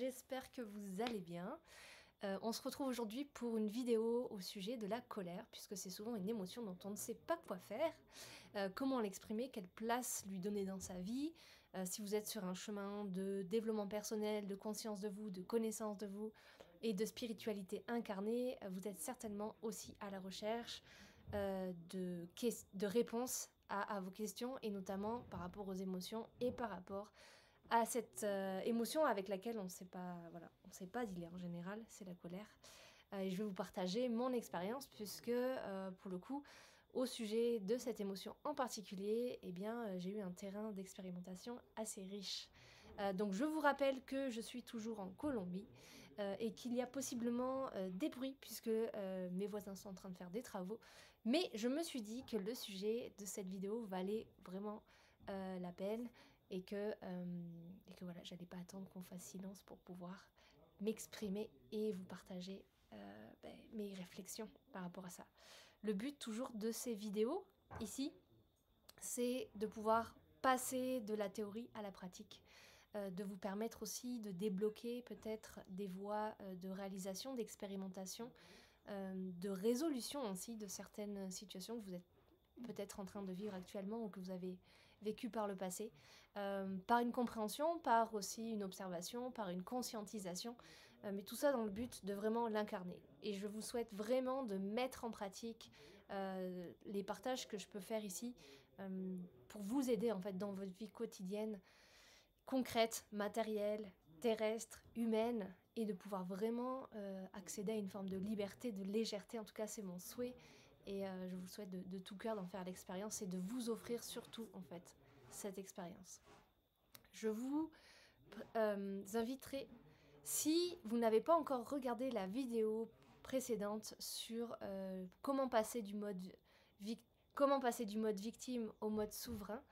j'espère que vous allez bien. On se retrouve aujourd'hui pour une vidéo au sujet de la colère, puisque c'est souvent une émotion dont on ne sait pas quoi faire, comment l'exprimer, quelle place lui donner dans sa vie. Si vous êtes sur un chemin de développement personnel, de conscience de vous, de connaissance de vous et de spiritualité incarnée, vous êtes certainement aussi à la recherche de réponses à vos questions, et notamment par rapport aux émotions et par rapport à cette émotion avec laquelle on ne sait pas, voilà, on sait pas dealer en général, c'est la colère. Et je vais vous partager mon expérience puisque, pour le coup, au sujet de cette émotion en particulier, eh bien, j'ai eu un terrain d'expérimentation assez riche. Donc je vous rappelle que je suis toujours en Colombie et qu'il y a possiblement des bruits puisque mes voisins sont en train de faire des travaux. Mais je me suis dit que le sujet de cette vidéo valait vraiment la peine et que voilà, j'allais pas attendre qu'on fasse silence pour pouvoir m'exprimer et vous partager mes réflexions par rapport à ça. Le but toujours de ces vidéos ici, c'est de pouvoir passer de la théorie à la pratique, de vous permettre aussi de débloquer peut-être des voies de réalisation, d'expérimentation, de résolution aussi de certaines situations que vous êtes peut-être en train de vivre actuellement ou que vous avez vécu par le passé, par une compréhension, par aussi une observation, par une conscientisation, mais tout ça dans le but de vraiment l'incarner. Et je vous souhaite vraiment de mettre en pratique les partages que je peux faire ici pour vous aider en fait dans votre vie quotidienne, concrète, matérielle, terrestre, humaine, et de pouvoir vraiment accéder à une forme de liberté, de légèreté, en tout cas c'est mon souhait, et je vous souhaite de tout cœur d'en faire l'expérience et de vous offrir surtout en fait cette expérience. Je vous inviterai, si vous n'avez pas encore regardé la vidéo précédente sur comment passer du mode victime au mode souverain,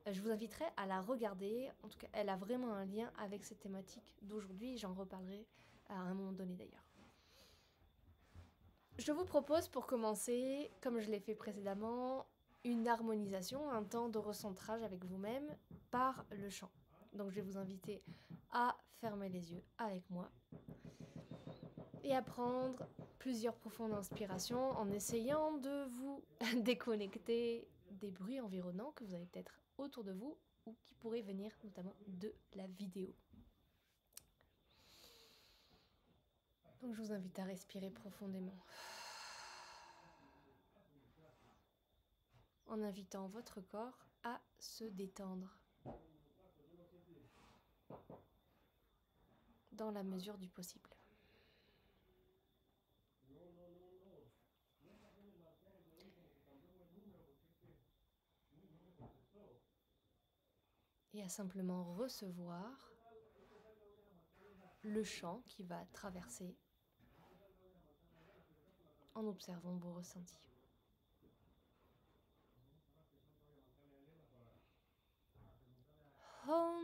je vous inviterai à la regarder. En tout cas, elle a vraiment un lien avec cette thématique d'aujourd'hui. J'en reparlerai à un moment donné d'ailleurs. Je vous propose pour commencer, comme je l'ai fait précédemment, une harmonisation, un temps de recentrage avec vous-même par le chant. Donc je vais vous inviter à fermer les yeux avec moi et à prendre plusieurs profondes inspirations en essayant de vous déconnecter des bruits environnants que vous avez peut-être autour de vous ou qui pourraient venir notamment de la vidéo. Donc je vous invite à respirer profondément en invitant votre corps à se détendre dans la mesure du possible. Et à simplement recevoir le chant qui va traverser en observant vos ressentis. Om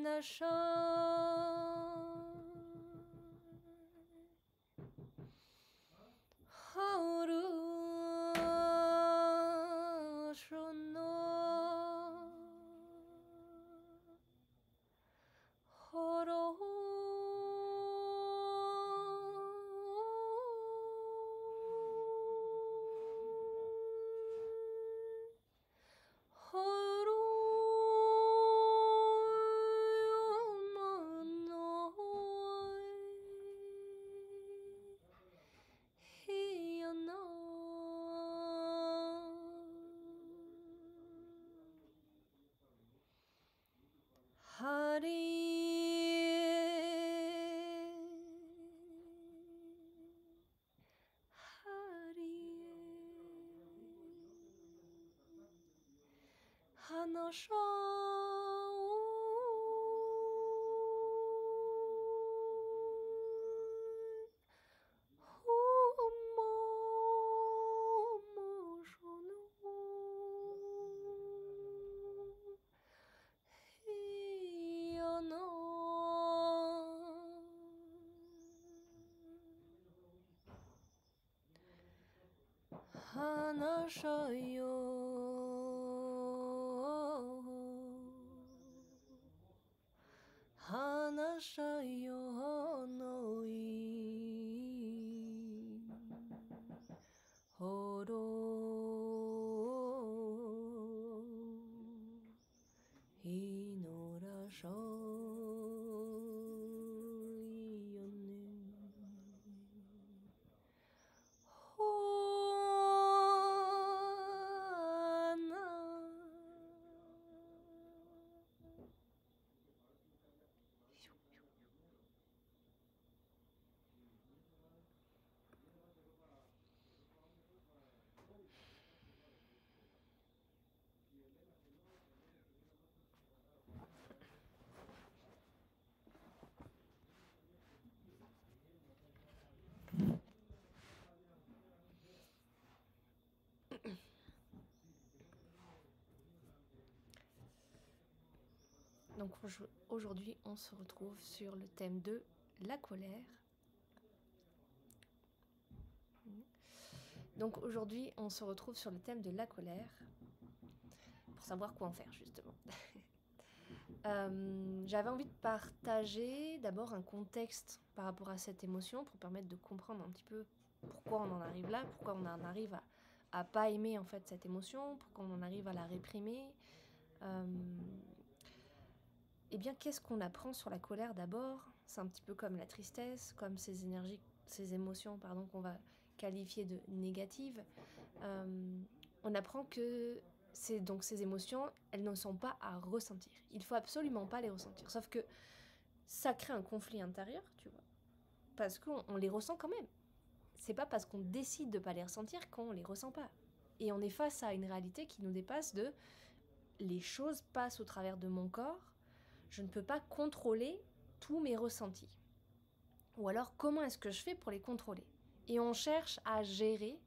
Nasha Haru Shono Horo Hanashayo shayo no i hodo inora shayo ne hona. Donc aujourd'hui, on se retrouve sur le thème de la colère. Donc aujourd'hui, on se retrouve sur le thème de la colère pour savoir quoi en faire justement. J'avais envie de partager d'abord un contexte par rapport à cette émotion pour permettre de comprendre un petit peu pourquoi on en arrive là, pourquoi on en arrive à pas aimer en fait cette émotion, pourquoi on en arrive à la réprimer. Eh bien, qu'est-ce qu'on apprend sur la colère d'abord? C'est un petit peu comme la tristesse, comme ces émotions, qu'on va qualifier de négatives. On apprend que ces émotions, elles ne sont pas à ressentir. Il faut absolument pas les ressentir. Sauf que ça crée un conflit intérieur, tu vois, parce qu'on les ressent quand même. C'est pas parce qu'on décide de pas les ressentir qu'on les ressent pas. Et on est face à une réalité qui nous dépasse de les choses passent au travers de mon corps. Je ne peux pas contrôler tous mes ressentis. Ou alors, comment est-ce que je fais pour les contrôler? Et on cherche à gérer,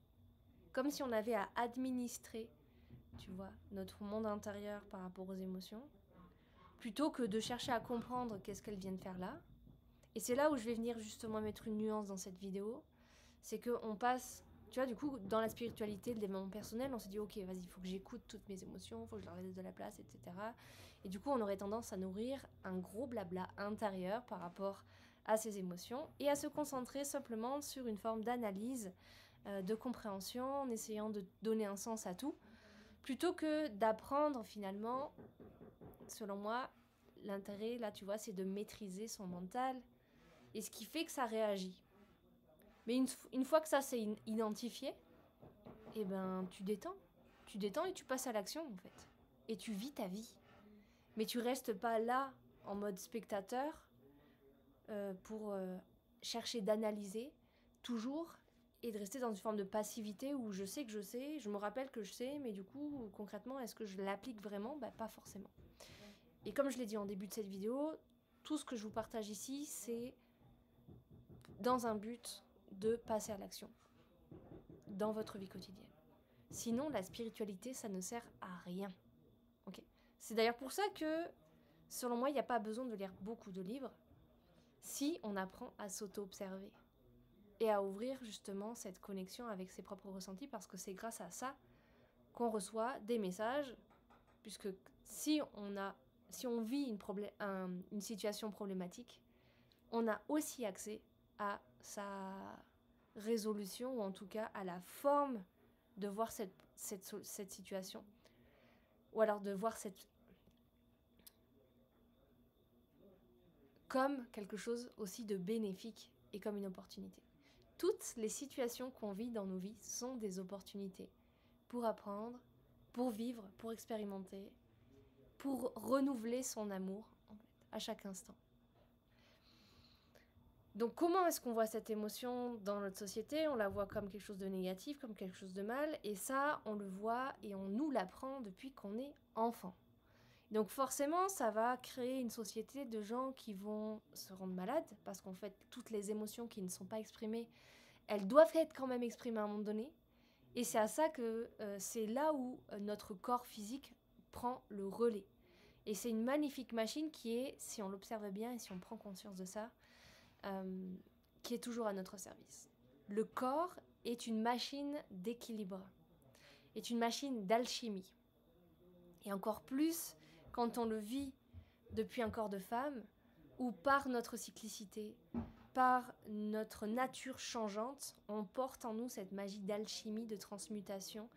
comme si on avait à administrer, tu vois, notre monde intérieur par rapport aux émotions, plutôt que de chercher à comprendre qu'est-ce qu'elles viennent faire là. Et c'est là où je vais venir justement mettre une nuance dans cette vidéo. C'est qu'on passe, tu vois, du coup, dans la spiritualité, le développement personnel, on s'est dit, ok, vas-y, il faut que j'écoute toutes mes émotions, il faut que je leur laisse de la place, etc. Et du coup, on aurait tendance à nourrir un gros blabla intérieur par rapport à ces émotions et à se concentrer simplement sur une forme d'analyse, de compréhension, en essayant de donner un sens à tout, plutôt que d'apprendre finalement, selon moi, l'intérêt, là, tu vois, c'est de maîtriser son mental et ce qui fait que ça réagit. Mais une fois que ça c'est identifié, eh ben, tu détends et tu passes à l'action en fait. Et tu vis ta vie. Mais tu restes pas là en mode spectateur pour chercher d'analyser toujours et de rester dans une forme de passivité où je sais que je sais, je me rappelle que je sais, mais du coup, concrètement, est-ce que je l'applique vraiment? Bah, pas forcément. Et comme je l'ai dit en début de cette vidéo, tout ce que je vous partage ici, c'est dans un but de passer à l'action dans votre vie quotidienne. Sinon, la spiritualité, ça ne sert à rien. Okay. C'est d'ailleurs pour ça que, selon moi, il n'y a pas besoin de lire beaucoup de livres si on apprend à s'auto-observer et à ouvrir justement cette connexion avec ses propres ressentis, parce que c'est grâce à ça qu'on reçoit des messages, puisque si on vit une situation problématique, on a aussi accès à sa résolution, ou en tout cas à la forme de voir cette situation, ou alors de voir comme quelque chose aussi de bénéfique et comme une opportunité. Toutes les situations qu'on vit dans nos vies sont des opportunités pour apprendre, pour vivre, pour expérimenter, pour renouveler son amour en fait, à chaque instant. Donc comment est-ce qu'on voit cette émotion dans notre société? On la voit comme quelque chose de négatif, comme quelque chose de mal, et ça, on le voit et on nous l'apprend depuis qu'on est enfant. Donc forcément, ça va créer une société de gens qui vont se rendre malades, parce qu'en fait, toutes les émotions qui ne sont pas exprimées, elles doivent être quand même exprimées à un moment donné, et c'est à ça que c'est là où notre corps physique prend le relais. Et c'est une magnifique machine qui est, si on l'observe bien et si on prend conscience de ça, qui est toujours à notre service. Le corps est une machine d'équilibre, est une machine d'alchimie. Et encore plus, quand on le vit depuis un corps de femme, où par notre cyclicité, par notre nature changeante, on porte en nous cette magie d'alchimie, de transmutation,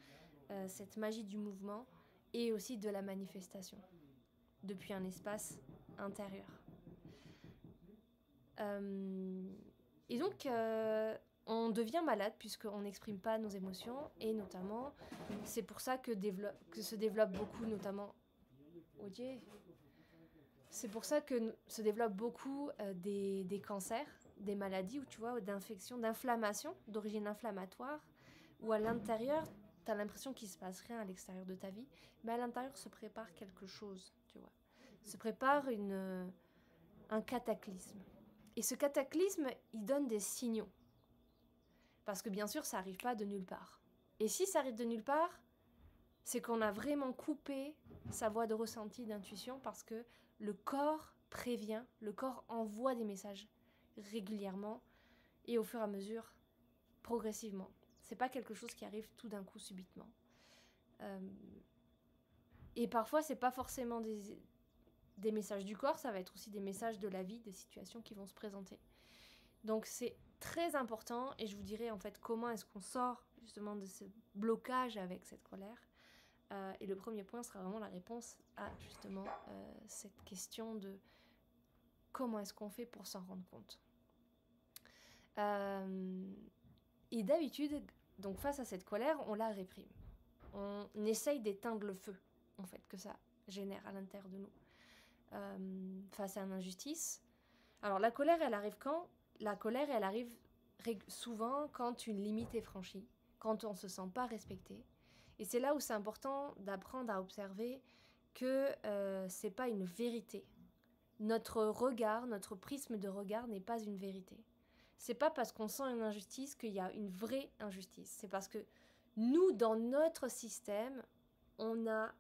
cette magie du mouvement et aussi de la manifestation depuis un espace intérieur. Et donc, on devient malade puisqu'on n'exprime pas nos émotions et notamment, c'est pour ça que se développe beaucoup, notamment... C'est pour ça que se développent beaucoup des cancers, des maladies, ou tu vois, d'infections, d'inflammations, d'origine inflammatoire, où à l'intérieur, tu as l'impression qu'il ne se passe rien à l'extérieur de ta vie, mais à l'intérieur se prépare quelque chose, tu vois. Se prépare un cataclysme. Et ce cataclysme, il donne des signaux. Parce que bien sûr, ça n'arrive pas de nulle part. Et si ça arrive de nulle part, c'est qu'on a vraiment coupé sa voie de ressenti, d'intuition, parce que le corps prévient, le corps envoie des messages régulièrement et au fur et à mesure, progressivement. C'est pas quelque chose qui arrive tout d'un coup, subitement. Et parfois, c'est pas forcément des messages du corps, ça va être aussi des messages de la vie, des situations qui vont se présenter. Donc c'est très important et je vous dirai en fait comment est-ce qu'on sort justement de ce blocage avec cette colère. Et le premier point sera vraiment la réponse à justement cette question de comment est-ce qu'on fait pour s'en rendre compte. Et d'habitude, donc face à cette colère, on la réprime. On essaye d'éteindre le feu, en fait, que ça génère à l'intérieur de nous. Face à une injustice. Alors la colère, elle arrive quand ? La colère, elle arrive souvent quand une limite est franchie, quand on ne se sent pas respecté. Et c'est là où c'est important d'apprendre à observer que c'est pas une vérité. Notre regard, notre prisme de regard n'est pas une vérité. C'est pas parce qu'on sent une injustice qu'il y a une vraie injustice. C'est parce que nous, dans notre système, on a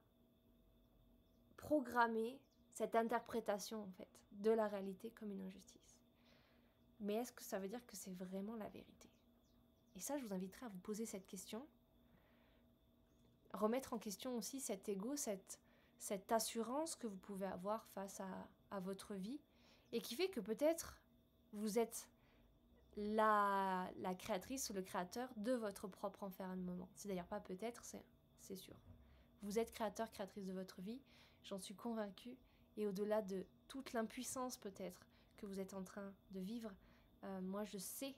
programmé cette interprétation en fait de la réalité comme une injustice. Mais est-ce que ça veut dire que c'est vraiment la vérité ? Et ça, je vous inviterai à vous poser cette question. Remettre en question aussi cet ego, cette assurance que vous pouvez avoir face à votre vie et qui fait que peut-être vous êtes la créatrice ou le créateur de votre propre enfermement. C'est d'ailleurs pas peut-être, c'est sûr. Vous êtes créateur, créatrice de votre vie, j'en suis convaincue. Et au-delà de toute l'impuissance peut-être que vous êtes en train de vivre, moi je sais,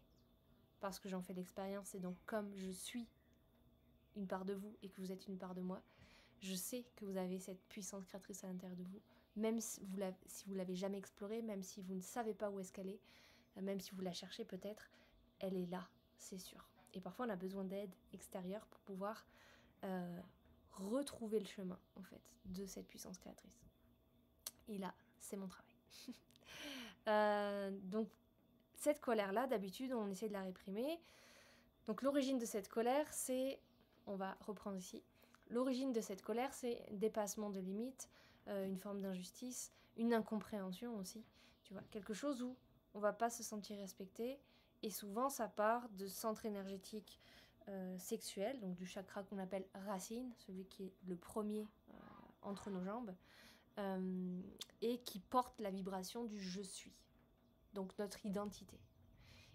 parce que j'en fais l'expérience, et donc comme je suis une part de vous et que vous êtes une part de moi, je sais que vous avez cette puissance créatrice à l'intérieur de vous, même si vous l'avez jamais explorée, même si vous ne savez pas où est-ce qu'elle est, même si vous la cherchez peut-être, elle est là, c'est sûr. Et parfois on a besoin d'aide extérieure pour pouvoir retrouver le chemin en fait de cette puissance créatrice. Et là, c'est mon travail. Donc cette colère-là, d'habitude, on essaie de la réprimer. Donc l'origine de cette colère, c'est, on va reprendre ici, l'origine de cette colère, c'est dépassement de limites, une forme d'injustice, une incompréhension aussi, tu vois, quelque chose où on va pas se sentir respecté, et souvent ça part de centre énergétique sexuel, donc du chakra qu'on appelle racine, celui qui est le premier entre nos jambes, et qui porte la vibration du je suis, donc notre identité.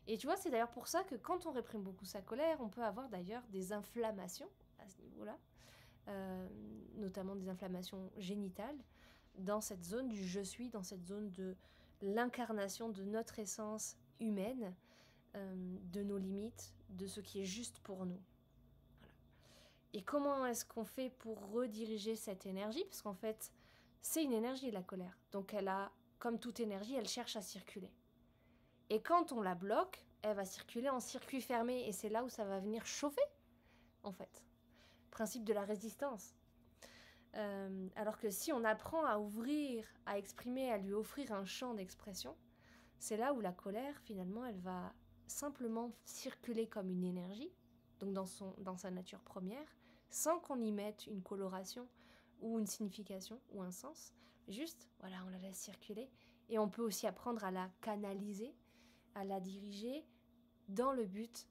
Et tu vois, c'est d'ailleurs pour ça que quand on réprime beaucoup sa colère, on peut avoir d'ailleurs des inflammations à ce niveau-là, notamment des inflammations génitales, dans cette zone du je suis, dans cette zone de l'incarnation de notre essence humaine, de nos limites, de ce qui est juste pour nous. Voilà. Et comment est-ce qu'on fait pour rediriger cette énergie ? Parce qu'en fait, c'est une énergie, la colère. Donc elle a, comme toute énergie, elle cherche à circuler. Et quand on la bloque, elle va circuler en circuit fermé. Et c'est là où ça va venir chauffer, en fait. Principe de la résistance. Alors que si on apprend à ouvrir, à exprimer, à lui offrir un champ d'expression, c'est là où la colère, finalement, elle va simplement circuler comme une énergie, donc dans sa nature première, sans qu'on y mette une coloration ou une signification ou un sens. Juste, voilà, on la laisse circuler. Et on peut aussi apprendre à la canaliser, à la diriger dans le but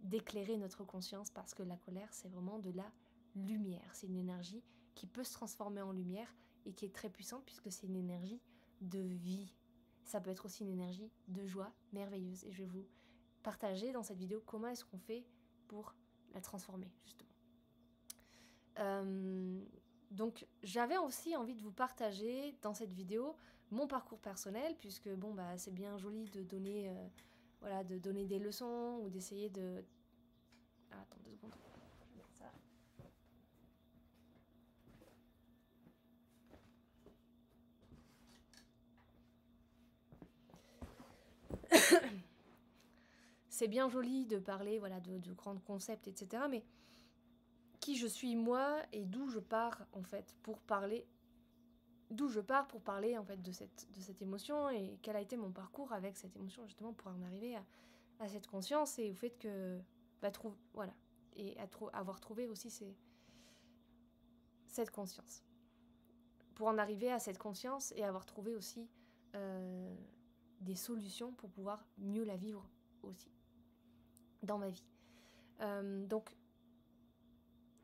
d'éclairer notre conscience, parce que la colère, c'est vraiment de la lumière. C'est une énergie qui peut se transformer en lumière et qui est très puissante puisque c'est une énergie de vie. Ça peut être aussi une énergie de joie merveilleuse. Et je vais vous partager dans cette vidéo comment est-ce qu'on fait pour la transformer, justement. Donc, j'avais aussi envie de vous partager dans cette vidéo mon parcours personnel, puisque bon, bah, c'est bien joli de donner, voilà, de donner des leçons ou d'essayer de... Ah, attends 2 secondes, je vais mettre ça. C'est bien joli de parler, voilà, de grands concepts, etc. Mais qui je suis moi et d'où je pars en fait pour parler en fait de cette émotion et quel a été mon parcours avec cette émotion justement pour en arriver à cette conscience et au fait que voilà, et avoir trouvé aussi cette conscience, pour en arriver à cette conscience et avoir trouvé aussi des solutions pour pouvoir mieux la vivre aussi dans ma vie. Donc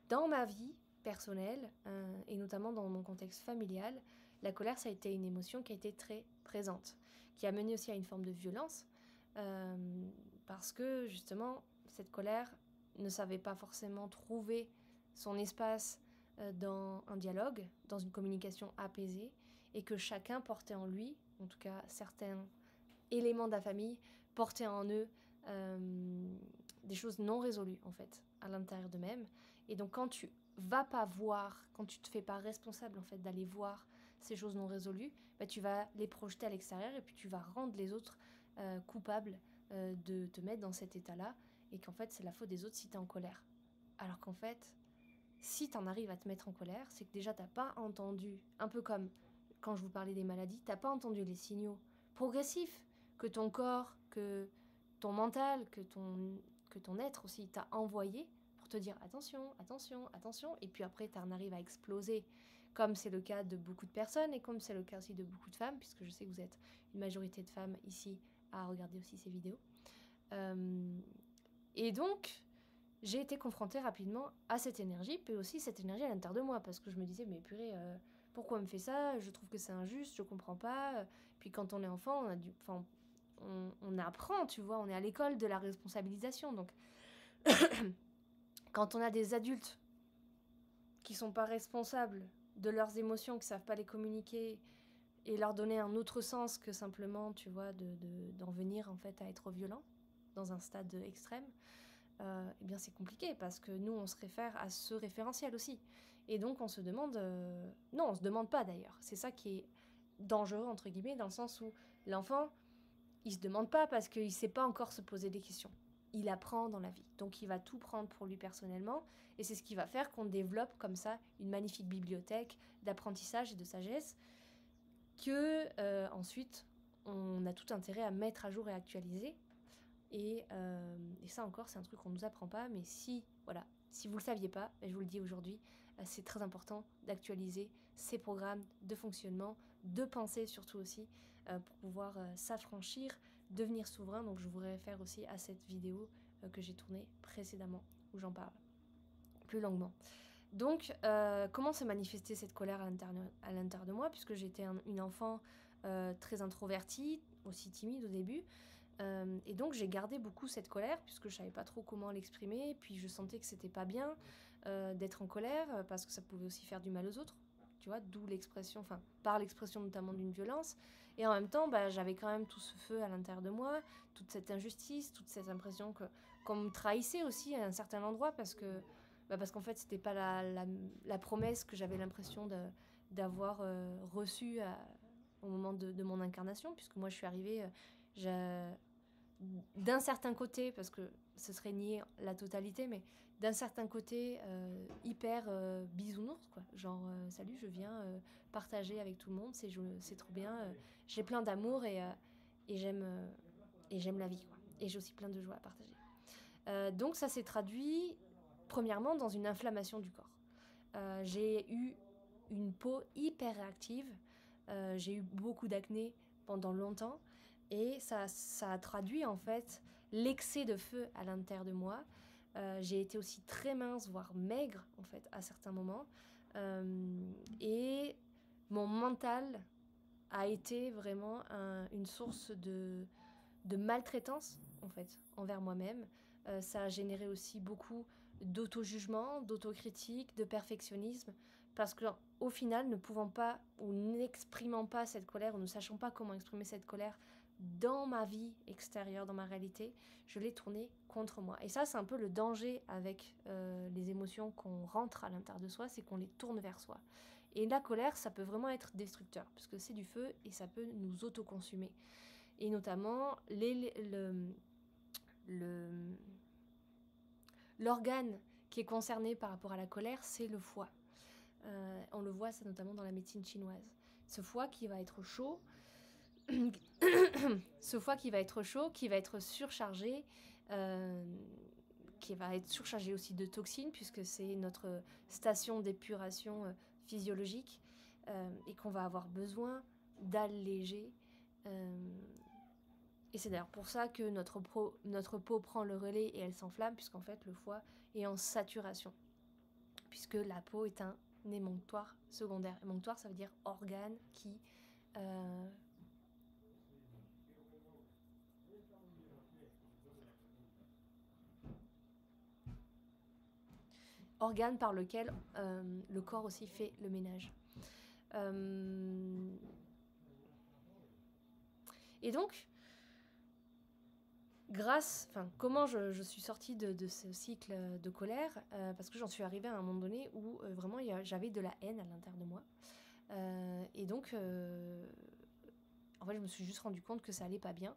dans ma vie personnelle, et notamment dans mon contexte familial, la colère, ça a été une émotion qui a été très présente, qui a mené aussi à une forme de violence, parce que justement, cette colère ne savait pas forcément trouver son espace dans un dialogue, dans une communication apaisée, et que chacun portait en lui, en tout cas certains éléments de la famille, portaient en eux des choses non résolues, en fait, à l'intérieur d'eux-mêmes. Et donc quand tu vas pas voir, quand tu te fais pas responsable en fait d'aller voir ces choses non résolues, bah, tu vas les projeter à l'extérieur et puis tu vas rendre les autres coupables de te mettre dans cet état-là et qu'en fait c'est la faute des autres si tu es en colère. Alors qu'en fait, si tu en arrives à te mettre en colère, c'est que déjà t'as pas entendu, un peu comme quand je vous parlais des maladies, t'as pas entendu les signaux progressifs que ton corps, que ton mental, que ton être aussi t'a envoyé pour te dire attention, attention, attention, et puis après tu en arrives à exploser, comme c'est le cas de beaucoup de personnes et comme c'est le cas aussi de beaucoup de femmes, puisque je sais que vous êtes une majorité de femmes ici à regarder aussi ces vidéos. Et donc, j'ai été confrontée rapidement à cette énergie, puis aussi cette énergie à l'intérieur de moi, parce que je me disais, mais purée, pourquoi on me fait ça? Je trouve que c'est injuste, je comprends pas. Puis quand on est enfant, on apprend, tu vois, on est à l'école de la responsabilisation, donc quand on a des adultes qui sont pas responsables de leurs émotions, qui savent pas les communiquer et leur donner un autre sens que simplement, tu vois, d'en venir en fait à être violent dans un stade extrême, eh bien c'est compliqué parce que nous on se réfère à ce référentiel aussi. Et donc on se demande, non on se demande pas d'ailleurs, c'est ça qui est dangereux entre guillemets dans le sens où l'enfant il se demande pas parce qu'il sait pas encore se poser des questions. Il apprend dans la vie, donc il va tout prendre pour lui personnellement et c'est ce qui va faire qu'on développe comme ça une magnifique bibliothèque d'apprentissage et de sagesse que ensuite on a tout intérêt à mettre à jour et actualiser. Et ça encore, c'est un truc qu'on ne nous apprend pas, mais si vous ne le saviez pas, je vous le dis aujourd'hui, c'est très important d'actualiser ces programmes de fonctionnement, de pensée surtout aussi, pour pouvoir s'affranchir, devenir souverain. Donc je vous réfère aussi à cette vidéo que j'ai tournée précédemment, où j'en parle plus longuement. Donc, comment se manifestait cette colère à l'intérieur de moi, puisque j'étais une enfant très introvertie, aussi timide au début. Et donc j'ai gardé beaucoup cette colère puisque je savais pas trop comment l'exprimer, puis je sentais que c'était pas bien d'être en colère parce que ça pouvait aussi faire du mal aux autres, tu vois, d'où l'expression, enfin par l'expression notamment d'une violence. Et en même temps, bah, j'avais quand même tout ce feu à l'intérieur de moi, toute cette injustice, toute cette impression qu'on me trahissait aussi à un certain endroit parce qu'en fait c'était pas la promesse que j'avais l'impression d'avoir reçue au moment de mon incarnation, puisque moi je suis arrivée d'un certain côté, parce que ce serait nier la totalité, mais d'un certain côté hyper bisounours, quoi. Genre, salut, je viens partager avec tout le monde, c'est trop bien, j'ai plein d'amour et j'aime la vie, quoi. Et j'ai aussi plein de joie à partager. Donc ça s'est traduit, premièrement, dans une inflammation du corps. J'ai eu une peau hyper réactive, j'ai eu beaucoup d'acné pendant longtemps, et ça a traduit en fait l'excès de feu à l'intérieur de moi. J'ai été aussi très mince, voire maigre en fait à certains moments. Et mon mental a été vraiment une source de maltraitance, en fait, envers moi-même. Ça a généré aussi beaucoup d'auto-jugement, d'autocritique, de perfectionnisme, parce qu'au final, ne pouvant pas ou n'exprimant pas cette colère, ou ne sachant pas comment exprimer cette colère dans ma vie extérieure, dans ma réalité, je l'ai tournée contre moi. Et ça, c'est un peu le danger avec les émotions qu'on rentre à l'intérieur de soi, c'est qu'on les tourne vers soi. Et la colère, ça peut vraiment être destructeur, parce que c'est du feu et ça peut nous autoconsumer. Et notamment, l'organe qui est concerné par rapport à la colère, c'est le foie. On le voit, ça notamment dans la médecine chinoise. Ce foie qui va être chaud, ce foie qui va être chaud, qui va être surchargé, qui va être surchargé aussi de toxines, puisque c'est notre station d'épuration physiologique, et qu'on va avoir besoin d'alléger. Et c'est d'ailleurs pour ça que notre peau prend le relais et elle s'enflamme, puisqu'en fait le foie est en saturation, puisque la peau est un émonctoire secondaire. Émonctoire, ça veut dire organe qui... organe par lequel le corps aussi fait le ménage. Et donc, comment je suis sortie de ce cycle de colère, parce que j'en suis arrivée à un moment donné où vraiment j'avais de la haine à l'intérieur de moi. Et donc, en fait, je me suis juste rendu compte que ça allait pas bien.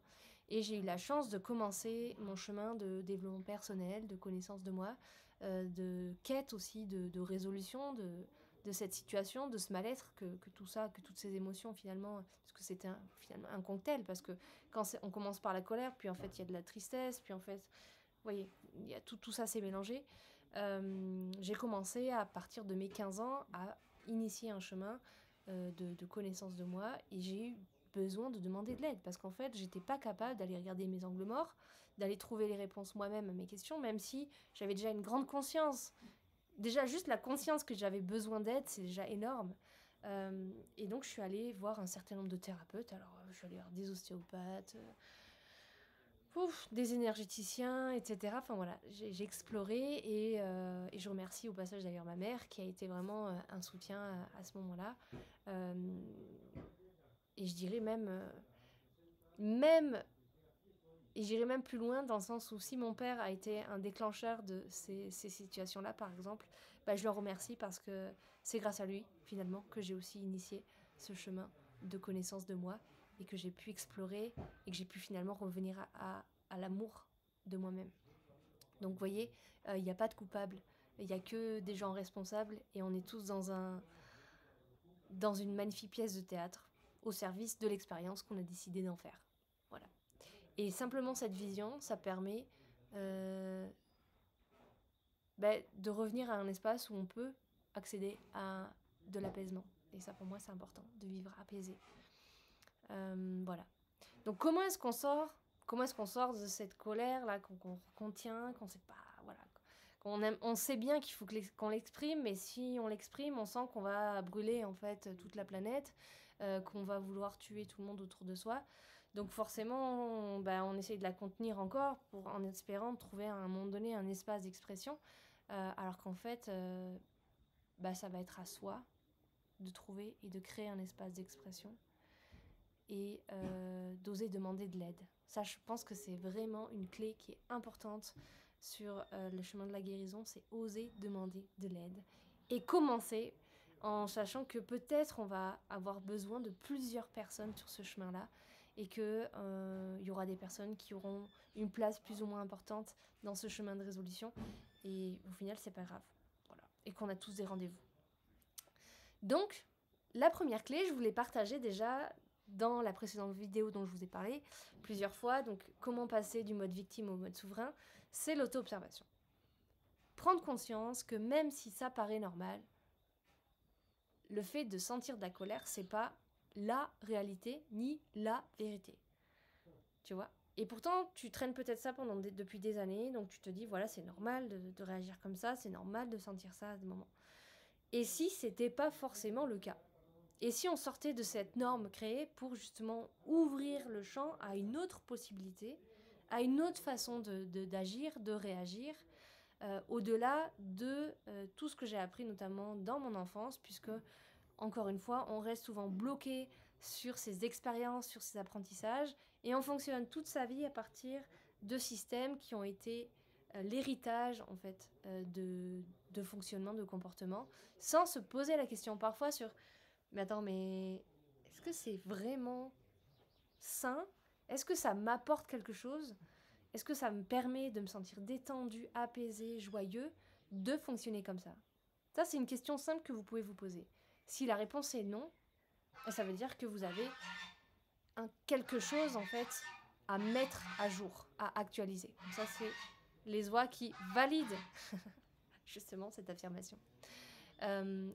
Et j'ai eu la chance de commencer mon chemin de développement personnel, de connaissance de moi, de quête aussi, de résolution de cette situation, de ce mal-être, que tout ça, que toutes ces émotions finalement, parce que c'était finalement un cocktail, parce que quand on commence par la colère, puis en fait il y a de la tristesse, puis en fait, vous voyez, il y a tout ça s'est mélangé. J'ai commencé à partir de mes 15 ans à initier un chemin de connaissance de moi, et j'ai eu besoin de demander de l'aide, parce qu'en fait j'étais pas capable d'aller regarder mes angles morts, d'aller trouver les réponses moi-même à mes questions, même si j'avais déjà une grande conscience. Déjà juste la conscience que j'avais besoin d'aide, c'est déjà énorme. Et donc je suis allée voir un certain nombre de thérapeutes. Alors je suis allée voir des ostéopathes, des énergéticiens, etc. Enfin voilà, j'ai exploré, et je remercie au passage d'ailleurs ma mère qui a été vraiment un soutien à ce moment-là. Et je dirais même et j'irai même plus loin, dans le sens où si mon père a été un déclencheur de ces situations-là, par exemple, bah, je le remercie, parce que c'est grâce à lui, finalement, que j'ai aussi initié ce chemin de connaissance de moi, et que j'ai pu explorer, et que j'ai pu finalement revenir à l'amour de moi-même. Donc vous voyez, il n'y a pas de coupable, il n'y a que des gens responsables, et on est tous dans une magnifique pièce de théâtre, au service de l'expérience qu'on a décidé d'en faire. Voilà. Et simplement cette vision, ça permet de revenir à un espace où on peut accéder à de l'apaisement. Et ça, pour moi, c'est important, de vivre apaisé. Voilà. Donc comment est-ce qu'on sort de cette colère-là qu'on contient, qu'on sait pas... Voilà. On sait bien qu'il faut qu'on l'exprime, mais si on l'exprime, on sent qu'on va brûler en fait toute la planète, qu'on va vouloir tuer tout le monde autour de soi. Donc forcément, on essaye de la contenir encore, en espérant trouver à un moment donné un espace d'expression, alors qu'en fait, ça va être à soi de trouver et de créer un espace d'expression, et d'oser demander de l'aide. Ça, je pense que c'est vraiment une clé qui est importante sur le chemin de la guérison, c'est oser demander de l'aide, et commencer en sachant que peut-être on va avoir besoin de plusieurs personnes sur ce chemin-là, et qu'il y aura des personnes qui auront une place plus ou moins importante dans ce chemin de résolution, et au final c'est pas grave, voilà. Et qu'on a tous des rendez-vous. Donc la première clé, je voulais partager déjà dans la précédente vidéo dont je vous ai parlé plusieurs fois, donc comment passer du mode victime au mode souverain, c'est l'auto-observation. Prendre conscience que même si ça paraît normal, le fait de sentir de la colère, c'est pas la réalité ni la vérité. Tu vois ? Et pourtant, tu traînes peut-être ça depuis des années, donc tu te dis, voilà, c'est normal de réagir comme ça, c'est normal de sentir ça à des moments. Et si c'était pas forcément le cas ? Et si on sortait de cette norme créée pour justement ouvrir le champ à une autre possibilité, à une autre façon d'agir, de réagir, au-delà de tout ce que j'ai appris notamment dans mon enfance, puisque, encore une fois, on reste souvent bloqué sur ses expériences, sur ses apprentissages, et on fonctionne toute sa vie à partir de systèmes qui ont été l'héritage, en fait, de fonctionnement, de comportement, sans se poser la question parfois sur mais attends, mais est-ce que c'est vraiment sain? Est-ce que ça m'apporte quelque chose? Est-ce que ça me permet de me sentir détendu, apaisé, joyeux, de fonctionner comme ça? Ça, c'est une question simple que vous pouvez vous poser. Si la réponse est non, ça veut dire que vous avez quelque chose, en fait, à mettre à jour, à actualiser. Donc ça, c'est les oies qui valident justement cette affirmation.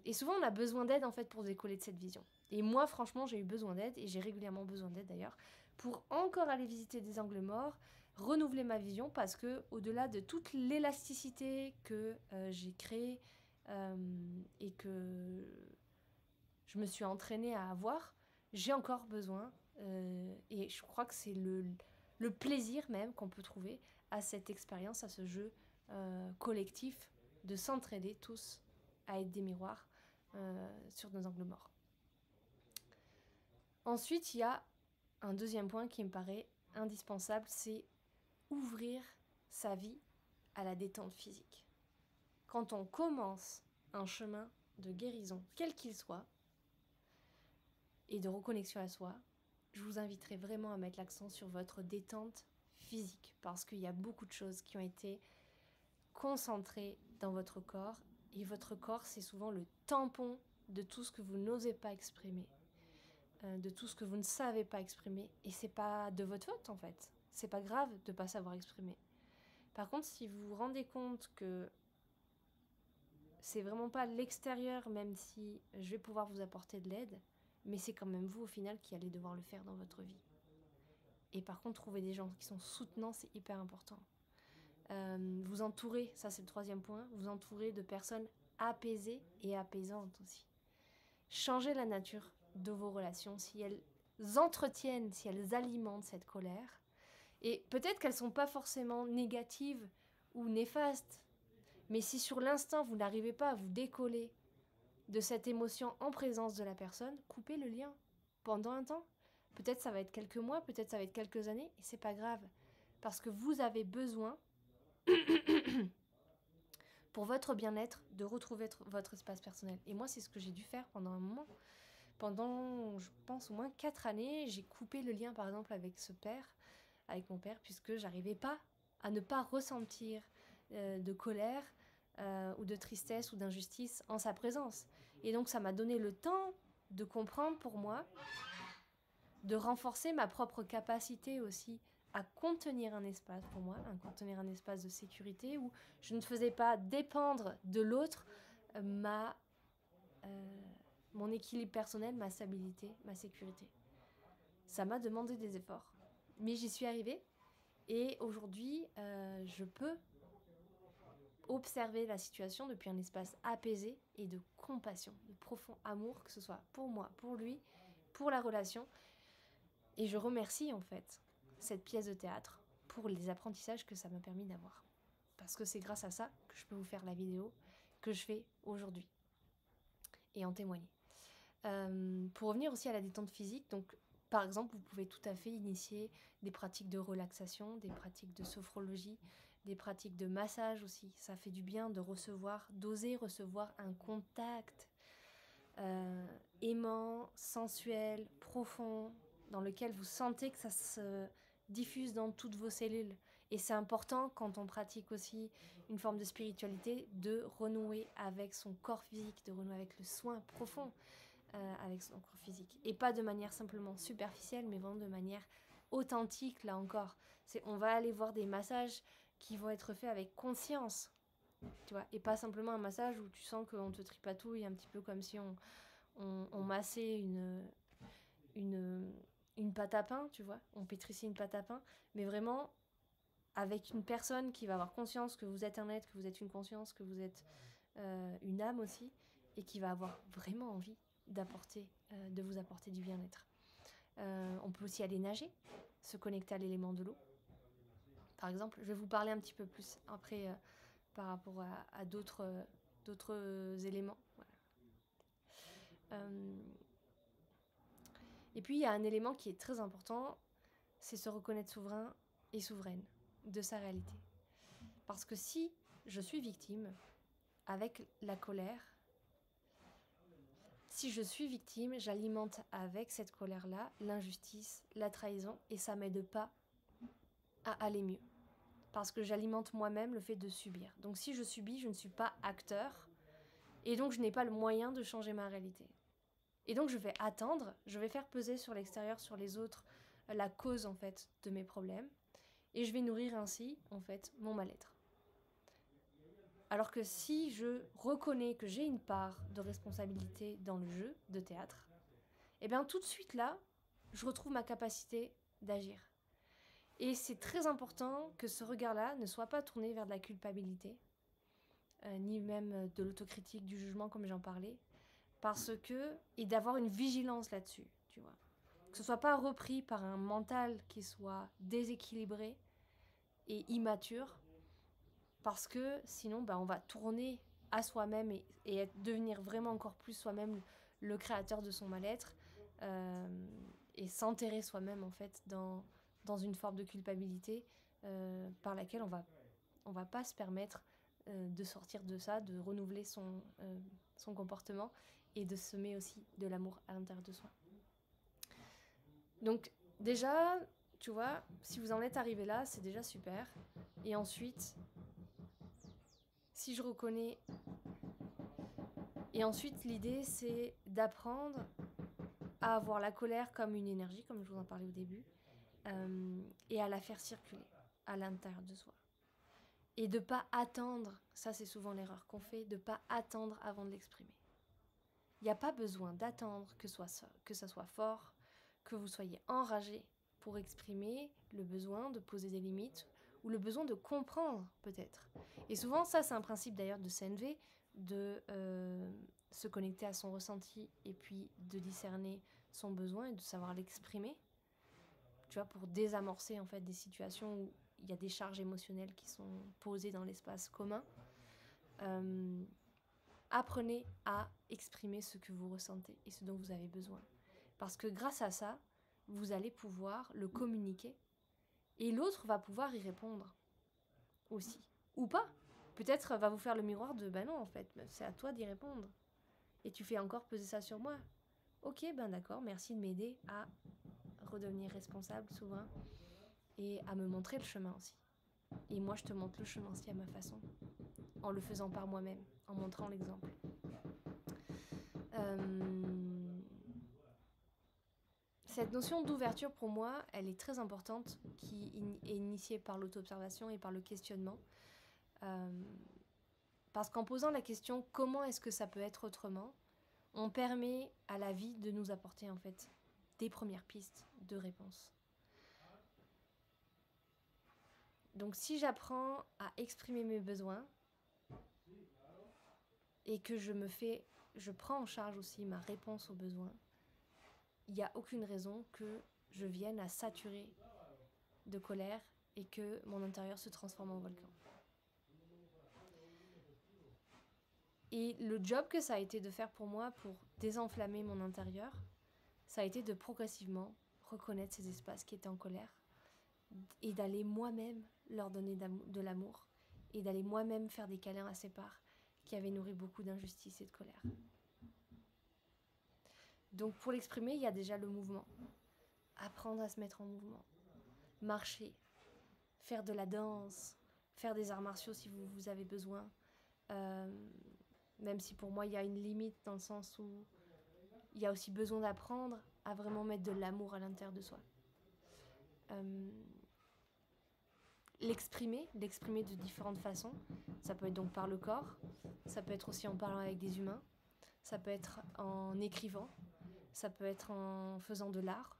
Et souvent, on a besoin d'aide, en fait, pour décoller de cette vision. Et moi, franchement, j'ai eu besoin d'aide, et j'ai régulièrement besoin d'aide, d'ailleurs, pour encore aller visiter des angles morts, renouveler ma vision, parce que au-delà de toute l'élasticité que j'ai créée et que je me suis entraînée à avoir, j'ai encore besoin, et je crois que c'est le plaisir même qu'on peut trouver à cette expérience, à ce jeu collectif, de s'entraider tous à être des miroirs sur nos angles morts. Ensuite, il y a un deuxième point qui me paraît indispensable, c'est ouvrir sa vie à la détente physique. Quand on commence un chemin de guérison, quel qu'il soit, et de reconnexion à soi, je vous inviterai vraiment à mettre l'accent sur votre détente physique, parce qu'il y a beaucoup de choses qui ont été concentrées dans votre corps, et votre corps, c'est souvent le tampon de tout ce que vous n'osez pas exprimer, de tout ce que vous ne savez pas exprimer, et c'est pas de votre faute en fait. C'est pas grave de pas savoir exprimer. Par contre, si vous vous rendez compte que c'est vraiment pas l'extérieur, même si je vais pouvoir vous apporter de l'aide, mais c'est quand même vous au final qui allez devoir le faire dans votre vie. Et par contre, trouver des gens qui sont soutenants, c'est hyper important. Vous entourer, ça c'est le troisième point, vous entourer de personnes apaisées et apaisantes aussi. Changez la nature de vos relations si elles entretiennent, si elles alimentent cette colère. Et peut-être qu'elles ne sont pas forcément négatives ou néfastes, mais si sur l'instant vous n'arrivez pas à vous décoller de cette émotion en présence de la personne, coupez le lien pendant un temps. Peut-être ça va être quelques mois, peut-être ça va être quelques années, et c'est pas grave. Parce que vous avez besoin, pour votre bien-être, de retrouver votre espace personnel. Et moi, c'est ce que j'ai dû faire pendant un moment. Pendant, je pense, au moins 4 années, j'ai coupé le lien, par exemple, avec mon père, puisque j'arrivais pas à ne pas ressentir de colère ou de tristesse ou d'injustice en sa présence. Et donc, ça m'a donné le temps de comprendre pour moi, de renforcer ma propre capacité aussi à contenir un espace pour moi, à contenir un espace de sécurité où je ne faisais pas dépendre de l'autre mon équilibre personnel, ma stabilité, ma sécurité. Ça m'a demandé des efforts, mais j'y suis arrivée et aujourd'hui, je peux observer la situation depuis un espace apaisé et de compassion, de profond amour, que ce soit pour moi, pour lui, pour la relation. Et je remercie en fait cette pièce de théâtre pour les apprentissages que ça m'a permis d'avoir. Parce que c'est grâce à ça que je peux vous faire la vidéo que je fais aujourd'hui et en témoigner. Pour revenir aussi à la détente physique, donc par exemple, vous pouvez tout à fait initier des pratiques de relaxation, des pratiques de sophrologie, des pratiques de massage aussi. Ça fait du bien de recevoir, d'oser recevoir un contact aimant, sensuel, profond, dans lequel vous sentez que ça se diffuse dans toutes vos cellules. Et c'est important quand on pratique aussi une forme de spiritualité de renouer avec son corps physique, de renouer avec le soin profond avec son corps physique. Et pas de manière simplement superficielle, mais vraiment de manière authentique, là encore. On va aller voir des massages qui vont être faits avec conscience, tu vois, et pas simplement un massage où tu sens qu'on te tripatouille un petit peu comme si on massait une pâte à pain, tu vois, on pétrissait une pâte à pain, mais vraiment avec une personne qui va avoir conscience que vous êtes un être, que vous êtes une conscience, que vous êtes une âme aussi, et qui va avoir vraiment envie de vous apporter du bien-être. On peut aussi aller nager, se connecter à l'élément de l'eau. Par exemple, je vais vous parler un petit peu plus après par rapport à d'autres éléments. Voilà. Et puis, il y a un élément qui est très important, c'est se reconnaître souverain et souveraine de sa réalité. Parce que si je suis victime, avec la colère, si je suis victime, j'alimente avec cette colère-là l'injustice, la trahison, et ça m'aide pas à aller mieux. Parce que j'alimente moi-même le fait de subir. Donc si je subis, je ne suis pas acteur, et donc je n'ai pas le moyen de changer ma réalité. Et donc je vais attendre, je vais faire peser sur l'extérieur, sur les autres, la cause en fait de mes problèmes, et je vais nourrir ainsi en fait mon mal-être. Alors que si je reconnais que j'ai une part de responsabilité dans le jeu de théâtre, et bien tout de suite là, je retrouve ma capacité d'agir. Et c'est très important que ce regard-là ne soit pas tourné vers de la culpabilité, ni même de l'autocritique, du jugement comme j'en parlais, parce que, et d'avoir une vigilance là-dessus, tu vois. Que ce soit pas repris par un mental qui soit déséquilibré et immature, parce que sinon on va tourner à soi-même et devenir vraiment encore plus soi-même le créateur de son mal-être, et s'enterrer soi-même en fait dans une forme de culpabilité par laquelle on va pas se permettre de sortir de ça, de renouveler son comportement et de semer aussi de l'amour à l'intérieur de soi. Donc déjà, tu vois, si vous en êtes arrivé là, c'est déjà super. Et ensuite, si je reconnais... Et ensuite, l'idée, c'est d'apprendre à avoir la colère comme une énergie, comme je vous en parlais au début, et à la faire circuler à l'intérieur de soi. Et de ne pas attendre, ça c'est souvent l'erreur qu'on fait, de ne pas attendre avant de l'exprimer. Il n'y a pas besoin d'attendre que ça soit fort, que vous soyez enragé pour exprimer le besoin de poser des limites ou le besoin de comprendre peut-être. Et souvent ça c'est un principe d'ailleurs de CNV, de se connecter à son ressenti et puis de discerner son besoin et de savoir l'exprimer, tu vois, pour désamorcer en fait des situations où il y a des charges émotionnelles qui sont posées dans l'espace commun. Apprenez à exprimer ce que vous ressentez et ce dont vous avez besoin. Parce que grâce à ça, vous allez pouvoir le communiquer et l'autre va pouvoir y répondre aussi. Ou pas. Peut-être va vous faire le miroir de « ben non, en fait, c'est à toi d'y répondre. Et tu fais encore peser ça sur moi. Ok, ben d'accord, merci de m'aider à redevenir responsable, souverain, et à me montrer le chemin aussi. Et moi, je te montre le chemin aussi à ma façon, en le faisant par moi-même, en montrant l'exemple. Cette notion d'ouverture, pour moi, elle est très importante, qui est initiée par l'auto-observation et par le questionnement. Parce qu'en posant la question « Comment est-ce que ça peut être autrement ?», on permet à la vie de nous apporter en fait des premières pistes de réponse. Donc si j'apprends à exprimer mes besoins et que je prends en charge aussi ma réponse aux besoins, il n'y a aucune raison que je vienne à saturer de colère et que mon intérieur se transforme en volcan. Et le job que ça a été de faire pour moi pour désenflammer mon intérieur, ça a été de progressivement reconnaître ces espaces qui étaient en colère et d'aller moi-même leur donner de l'amour et d'aller moi-même faire des câlins à ces parts qui avaient nourri beaucoup d'injustice et de colère. Donc pour l'exprimer, il y a déjà le mouvement. Apprendre à se mettre en mouvement. Marcher, faire de la danse, faire des arts martiaux si vous avez besoin. Même si pour moi, il y a une limite dans le sens où il y a aussi besoin d'apprendre à vraiment mettre de l'amour à l'intérieur de soi. L'exprimer de différentes façons. Ça peut être donc par le corps, ça peut être aussi en parlant avec des humains, ça peut être en écrivant, ça peut être en faisant de l'art,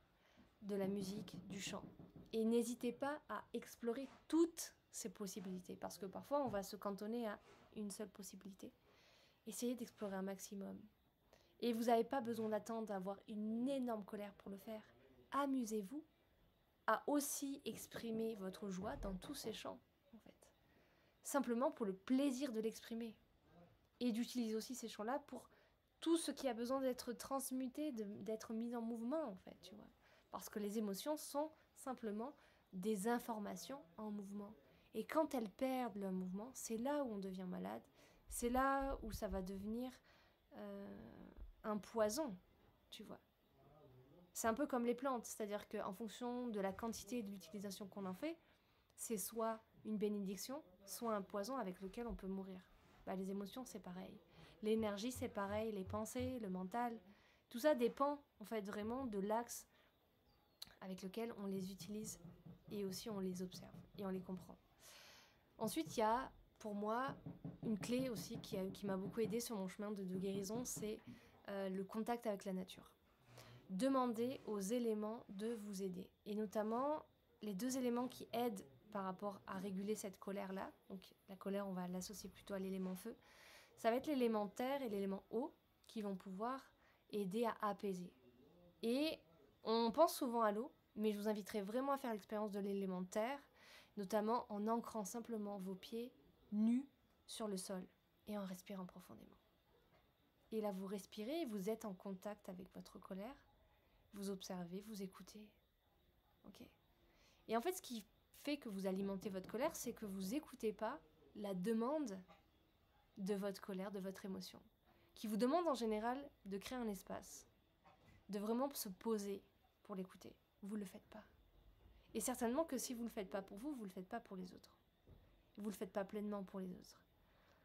de la musique, du chant. Et n'hésitez pas à explorer toutes ces possibilités, parce que parfois on va se cantonner à une seule possibilité. Essayez d'explorer un maximum. Et vous n'avez pas besoin d'attendre d'avoir une énorme colère pour le faire. Amusez-vous à aussi exprimer votre joie dans tous ces champs, en fait. Simplement pour le plaisir de l'exprimer. Et d'utiliser aussi ces champs-là pour tout ce qui a besoin d'être transmuté, d'être mis en mouvement, en fait, tu vois. Parce que les émotions sont simplement des informations en mouvement. Et quand elles perdent leur mouvement, c'est là où on devient malade. C'est là où ça va devenir un poison, tu vois. C'est un peu comme les plantes, c'est-à-dire qu'en fonction de la quantité et de l'utilisation qu'on en fait, c'est soit une bénédiction, soit un poison avec lequel on peut mourir. Bah, les émotions, c'est pareil. L'énergie, c'est pareil. Les pensées, le mental, tout ça dépend en fait vraiment de l'axe avec lequel on les utilise et aussi on les observe et on les comprend. Ensuite, il y a pour moi une clé aussi qui m'a beaucoup aidée sur mon chemin de guérison, c'est le contact avec la nature. Demandez aux éléments de vous aider. Et notamment, les deux éléments qui aident par rapport à réguler cette colère-là, donc la colère, on va l'associer plutôt à l'élément feu, ça va être l'élément terre et l'élément eau qui vont pouvoir aider à apaiser. Et on pense souvent à l'eau, mais je vous inviterai vraiment à faire l'expérience de l'élément terre, notamment en ancrant simplement vos pieds nus sur le sol et en respirant profondément. Et là, vous respirez, vous êtes en contact avec votre colère, vous observez, vous écoutez. Ok. Et en fait, ce qui fait que vous alimentez votre colère, c'est que vous n'écoutez pas la demande de votre colère, de votre émotion, qui vous demande en général de créer un espace, de vraiment se poser pour l'écouter. Vous ne le faites pas. Et certainement que si vous ne le faites pas pour vous, vous ne le faites pas pour les autres. Vous ne le faites pas pleinement pour les autres.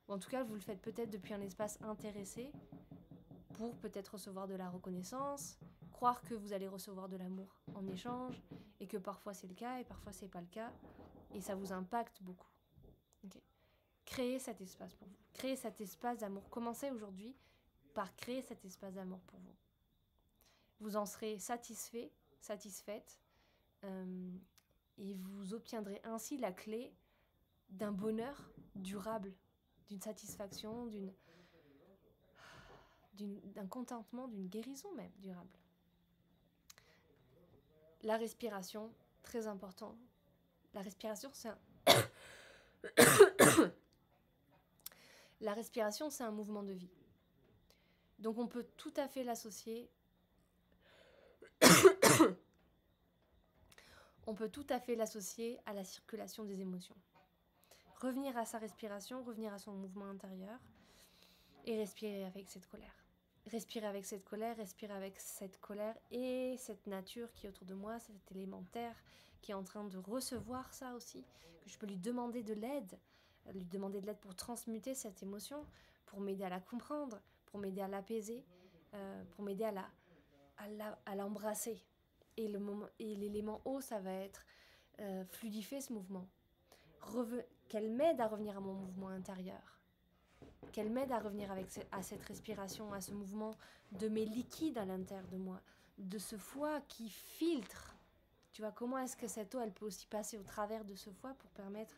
Ou en tout cas, vous le faites peut-être depuis un espace intéressé pour peut-être recevoir de la reconnaissance, croire que vous allez recevoir de l'amour en échange, et que parfois c'est le cas et parfois c'est pas le cas, et ça vous impacte beaucoup. Okay. Créez cet espace pour vous. Créez cet espace d'amour. Commencez aujourd'hui par créer cet espace d'amour pour vous. Vous en serez satisfait, satisfaite, et vous obtiendrez ainsi la clé d'un bonheur durable, d'une satisfaction, d'un contentement, d'une guérison même durable. La respiration, très important. La respiration, La respiration, c'est un mouvement de vie. Donc on peut tout à fait l'associer. On peut tout à fait l'associer à la circulation des émotions. Revenir à sa respiration, revenir à son mouvement intérieur et respirer avec cette colère. Respirer avec cette colère, respirer avec cette colère et cette nature qui est autour de moi, cet élémentaire qui est en train de recevoir ça aussi, que je peux lui demander de l'aide pour transmuter cette émotion, pour m'aider à la comprendre, pour m'aider à l'apaiser, pour m'aider à l'embrasser. Et l'élément eau, ça va être fluidifier ce mouvement. Qu'elle m'aide à revenir à mon mouvement intérieur. Qu'elle m'aide à revenir à cette respiration, à ce mouvement de mes liquides à l'intérieur de moi, de ce foie qui filtre. Tu vois, comment est-ce que cette eau, elle peut aussi passer au travers de ce foie pour permettre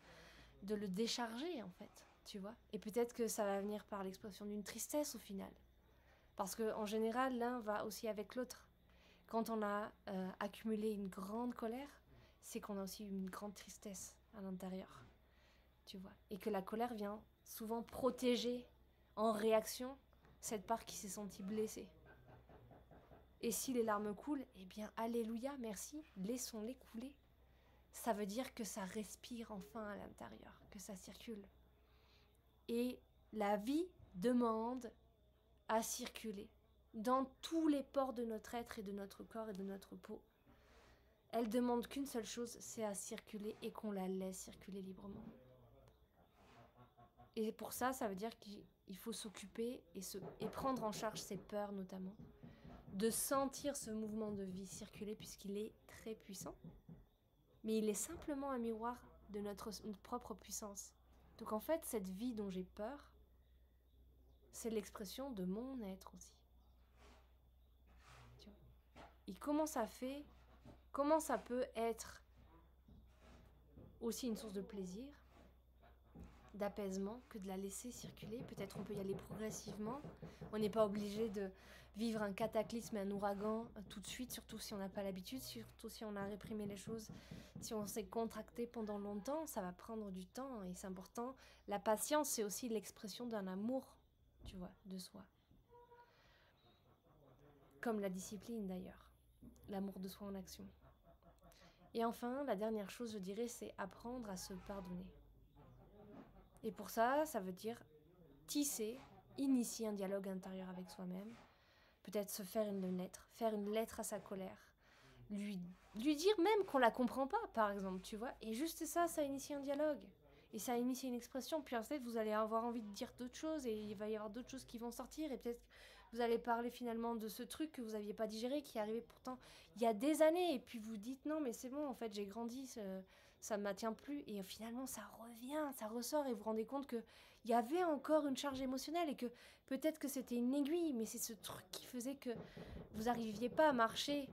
de le décharger, en fait, tu vois. Et peut-être que ça va venir par l'expression d'une tristesse au final. Parce qu'en général, l'un va aussi avec l'autre. Quand on a accumulé une grande colère, c'est qu'on a aussi une grande tristesse à l'intérieur, tu vois. Et que la colère vient souvent protéger en réaction cette part qui s'est sentie blessée. Et si les larmes coulent, eh bien, alléluia, merci, laissons-les couler. Ça veut dire que ça respire enfin à l'intérieur, que ça circule. Et la vie demande à circuler dans tous les pores de notre être et de notre corps et de notre peau. Elle demande qu'une seule chose, c'est à circuler et qu'on la laisse circuler librement. Et pour ça, ça veut dire qu'il faut s'occuper et prendre en charge ses peurs notamment, de sentir ce mouvement de vie circuler puisqu'il est très puissant, mais il est simplement un miroir de notre propre puissance. Donc en fait, cette vie dont j'ai peur, c'est l'expression de mon être aussi. Tu vois. Et comment ça peut être aussi une source de plaisir d'apaisement que de la laisser circuler. Peut-être on peut y aller progressivement. On n'est pas obligé de vivre un cataclysme, un ouragan tout de suite, surtout si on n'a pas l'habitude, surtout si on a réprimé les choses, si on s'est contracté pendant longtemps, ça va prendre du temps et c'est important. La patience, c'est aussi l'expression d'un amour, tu vois, de soi. Comme la discipline d'ailleurs, l'amour de soi en action. Et enfin, la dernière chose, je dirais, c'est apprendre à se pardonner. Et pour ça, ça veut dire tisser, initier un dialogue intérieur avec soi-même, peut-être se faire une lettre à sa colère, lui dire même qu'on la comprend pas, par exemple, tu vois. Et juste ça, ça initie un dialogue. Et ça initie une expression. Puis ensuite, vous allez avoir envie de dire d'autres choses et il va y avoir d'autres choses qui vont sortir. Et peut-être vous allez parler finalement de ce truc que vous n'aviez pas digéré, qui est arrivé pourtant il y a des années. Et puis vous dites non, mais c'est bon, en fait, j'ai grandi, ça ne m'attient plus. Et finalement, ça revient, ça ressort et vous vous rendez compte qu'il y avait encore une charge émotionnelle et que peut-être que c'était une aiguille, mais c'est ce truc qui faisait que vous n'arriviez pas à marcher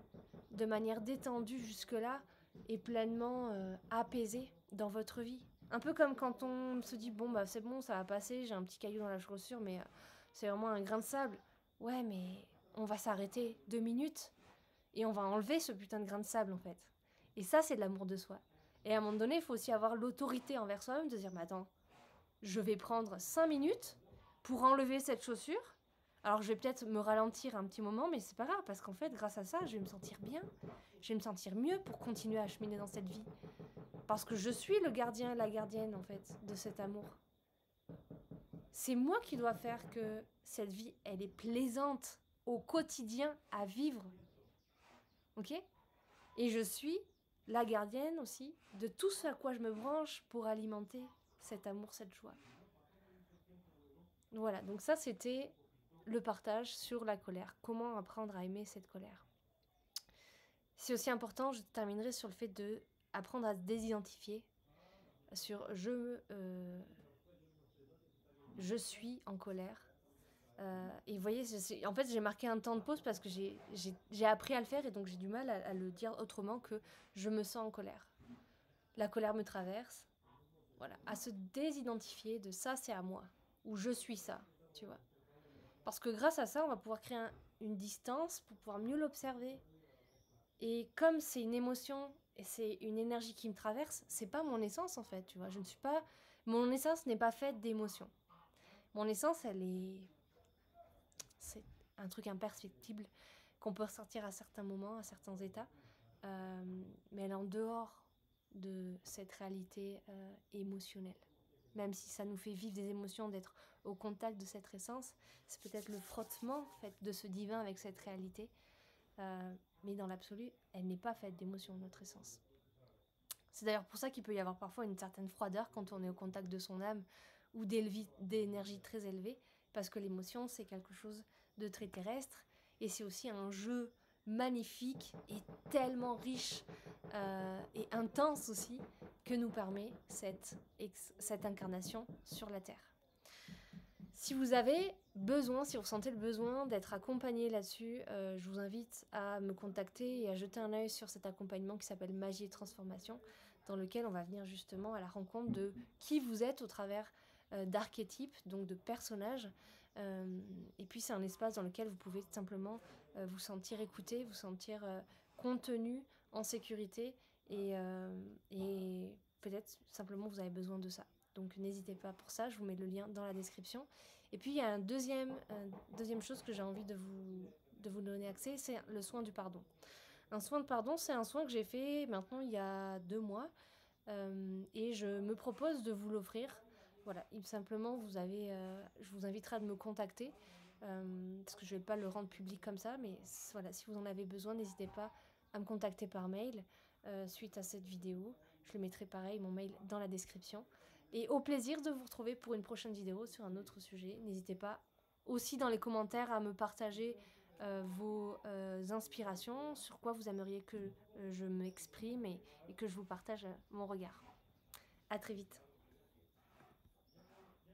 de manière détendue jusque-là et pleinement apaisée dans votre vie. Un peu comme quand on se dit, bon, bah c'est bon, ça va passer, j'ai un petit caillou dans la chaussure, mais c'est vraiment un grain de sable. Ouais, mais on va s'arrêter 2 minutes et on va enlever ce putain de grain de sable, en fait. Et ça, c'est de l'amour de soi. Et à un moment donné, il faut aussi avoir l'autorité envers soi-même de dire, mais attends, je vais prendre 5 minutes pour enlever cette chaussure. Alors je vais peut-être me ralentir un petit moment, mais c'est pas grave, parce qu'en fait, grâce à ça, je vais me sentir bien. Je vais me sentir mieux pour continuer à cheminer dans cette vie. Parce que je suis le gardien et la gardienne, en fait, de cet amour. C'est moi qui dois faire que cette vie, elle est plaisante au quotidien à vivre. Ok ? Et je suis la gardienne aussi de tout ce à quoi je me branche pour alimenter cet amour, cette joie. Voilà, donc ça c'était le partage sur la colère. Comment apprendre à aimer cette colère. C'est aussi important, je terminerai sur le fait de apprendre à se désidentifier sur je suis en colère. Et vous voyez, en fait j'ai marqué un temps de pause parce que j'ai appris à le faire et donc j'ai du mal à le dire autrement que je me sens en colère. La colère me traverse. Voilà, à se désidentifier de ça c'est à moi ou je suis ça, tu vois. Parce que grâce à ça, on va pouvoir créer une distance pour pouvoir mieux l'observer. Et comme c'est une émotion et c'est une énergie qui me traverse, c'est pas mon essence en fait, tu vois. Mon essence n'est pas faite d'émotions. Mon essence, c'est un truc imperceptible qu'on peut ressentir à certains moments, à certains états. Mais elle est en dehors de cette réalité émotionnelle. Même si ça nous fait vivre des émotions d'être au contact de cette essence, c'est peut-être le frottement en fait, de ce divin avec cette réalité. Mais dans l'absolu, elle n'est pas faite d'émotions, notre essence. C'est d'ailleurs pour ça qu'il peut y avoir parfois une certaine froideur quand on est au contact de son âme ou d'énergie très élevée, parce que l'émotion, c'est quelque chose de très terrestre, et c'est aussi un jeu magnifique et tellement riche et intense aussi, que nous permet cette incarnation sur la Terre. Si vous avez besoin, si vous ressentez le besoin d'être accompagné là-dessus, je vous invite à me contacter et à jeter un œil sur cet accompagnement qui s'appelle Magie et Transformation, dans lequel on va venir justement à la rencontre de qui vous êtes au travers d'archétypes, donc de personnages. Et puis c'est un espace dans lequel vous pouvez simplement vous sentir écouté, vous sentir contenu, en sécurité, et peut-être simplement vous avez besoin de ça. Donc n'hésitez pas pour ça, je vous mets le lien dans la description. Et puis il y a une deuxième chose que j'ai envie de vous donner accès, c'est le soin du pardon. Un soin de pardon, c'est un soin que j'ai fait maintenant il y a 2 mois et je me propose de vous l'offrir. Voilà, simplement je vous inviterai à me contacter parce que je ne vais pas le rendre public comme ça, mais voilà, si vous en avez besoin, n'hésitez pas à me contacter par mail suite à cette vidéo. Je le mettrai pareil, mon mail dans la description. Et au plaisir de vous retrouver pour une prochaine vidéo sur un autre sujet. N'hésitez pas aussi dans les commentaires à me partager vos inspirations, sur quoi vous aimeriez que je m'exprime et que je vous partage mon regard. À très vite.